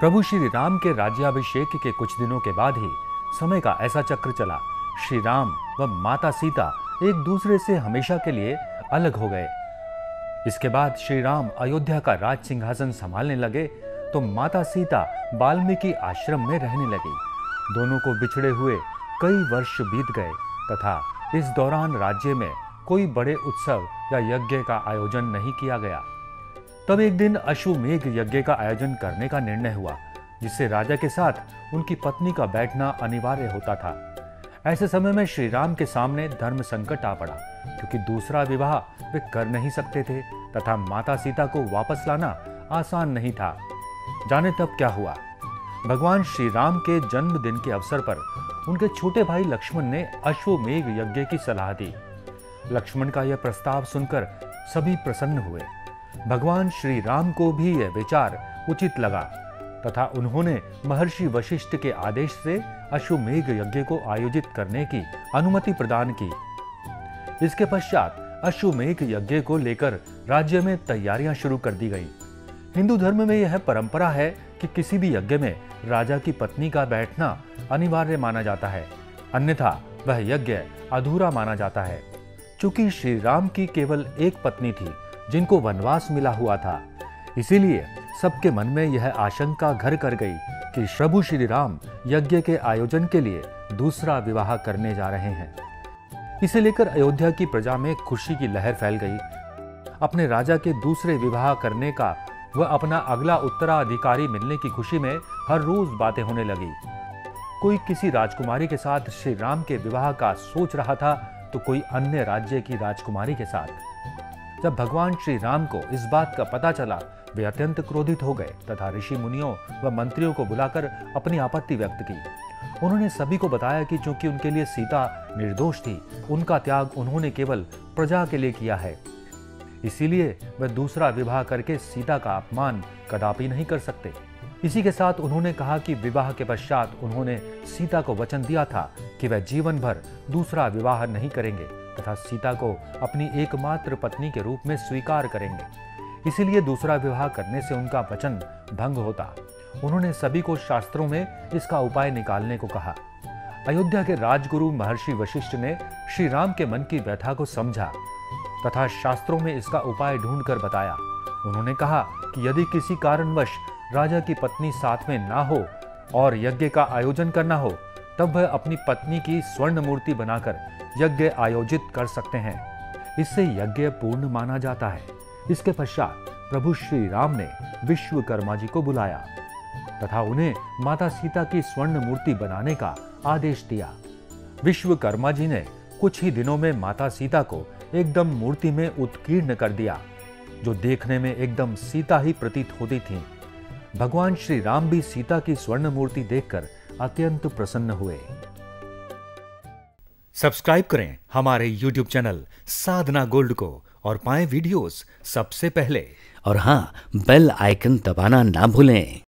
प्रभु श्री राम के राज्याभिषेक के कुछ दिनों के बाद ही समय का ऐसा चक्र चला, श्री राम व माता सीता एक दूसरे से हमेशा के लिए अलग हो गए। इसके बाद श्री राम अयोध्या का राज सिंहासन संभालने लगे तो माता सीता वाल्मीकि आश्रम में रहने लगी। दोनों को बिछड़े हुए कई वर्ष बीत गए तथा इस दौरान राज्य में कोई बड़े उत्सव या यज्ञ का आयोजन नहीं किया गया। तब एक दिन अश्वमेघ यज्ञ का आयोजन करने का निर्णय हुआ, जिससे राजा के साथ उनकी पत्नी का बैठना अनिवार्य होता था। ऐसे समय में श्री राम के सामने धर्म संकट आ पड़ा, क्योंकि दूसरा विवाह वे कर नहीं सकते थे तथा माता सीता को वापस लाना आसान नहीं था। जाने तब क्या हुआ। भगवान श्री राम के जन्मदिन के अवसर पर उनके छोटे भाई लक्ष्मण ने अश्वमेघ यज्ञ की सलाह दी। लक्ष्मण का यह प्रस्ताव सुनकर सभी प्रसन्न हुए। भगवान श्री राम को भी यह विचार उचित लगा तथा उन्होंने महर्षि वशिष्ठ के आदेश से अश्वमेघ यज्ञ को आयोजित करने की अनुमति प्रदान की। इसके पश्चात अश्वमेघ यज्ञ को लेकर राज्य में तैयारियां शुरू कर दी गई। हिंदू धर्म में यह परंपरा है कि किसी भी यज्ञ में राजा की पत्नी का बैठना अनिवार्य माना जाता है, अन्यथा वह यज्ञ अधूरा माना जाता है। चूंकि श्री राम की केवल एक पत्नी थी जिनको वनवास मिला हुआ था, इसीलिए सबके मन में यह आशंका घर कर गई कि प्रभु श्री राम यज्ञ के आयोजन के लिए दूसरा विवाह करने जा रहे हैं। इसे लेकर अयोध्या की प्रजा में खुशी की लहर फैल गई। अपने राजा के दूसरे विवाह करने का व अपना अगला उत्तराधिकारी मिलने की खुशी में हर रोज बातें होने लगी। कोई किसी राजकुमारी के साथ श्री राम के विवाह का सोच रहा था तो कोई अन्य राज्य की राजकुमारी के साथ। जब भगवान श्री राम को इस बात का पता चला, वे अत्यंत क्रोधित हो गए तथा ऋषि मुनियों व मंत्रियों को बुलाकर अपनी आपत्ति व्यक्त की। उन्होंने सभी को बताया कि चूंकि उनके लिए सीता निर्दोष थी, उनका त्याग उन्होंने केवल प्रजा के लिए किया है, इसीलिए वह दूसरा विवाह करके सीता का अपमान कदापि नहीं कर सकते। इसी के साथ उन्होंने कहा कि विवाह के पश्चात उन्होंने सीता को वचन दिया था कि वह जीवन भर दूसरा विवाह नहीं करेंगे तथा सीता को अपनी एकमात्र पत्नी के रूप में स्वीकार करेंगे, इसीलिए दूसरा विवाह करने से उनका वचन भंग होता। उन्होंने सभी को शास्त्रों में इसका उपाय निकालने को कहा। अयोध्या के राजगुरु महर्षि वशिष्ठ ने श्री राम के मन की व्यथा को समझा तथा शास्त्रों में इसका उपाय ढूंढकर बताया। उन्होंने कहा कि यदि किसी कारणवश राजा की पत्नी साथ में ना हो और यज्ञ का आयोजन करना हो, तब वह अपनी पत्नी की स्वर्ण मूर्ति बनाकर यज्ञ आयोजित कर सकते हैं। इससे यज्ञ पूर्ण माना जाता है। इसके पश्चात प्रभु श्री राम ने विश्वकर्मा जी को बुलाया तथा उन्हें माता सीता की स्वर्ण मूर्ति बनाने का आदेश दिया। विश्वकर्मा जी ने कुछ ही दिनों में माता सीता को एकदम मूर्ति में उत्कीर्ण कर दिया, जो देखने में एकदम सीता ही प्रतीत होती थी। भगवान श्री राम भी सीता की स्वर्ण मूर्ति देखकर अत्यंत प्रसन्न हुए। सब्सक्राइब करें हमारे YouTube चैनल साधना गोल्ड को और पाएं वीडियोस सबसे पहले। और हाँ, बेल आइकन दबाना ना भूलें।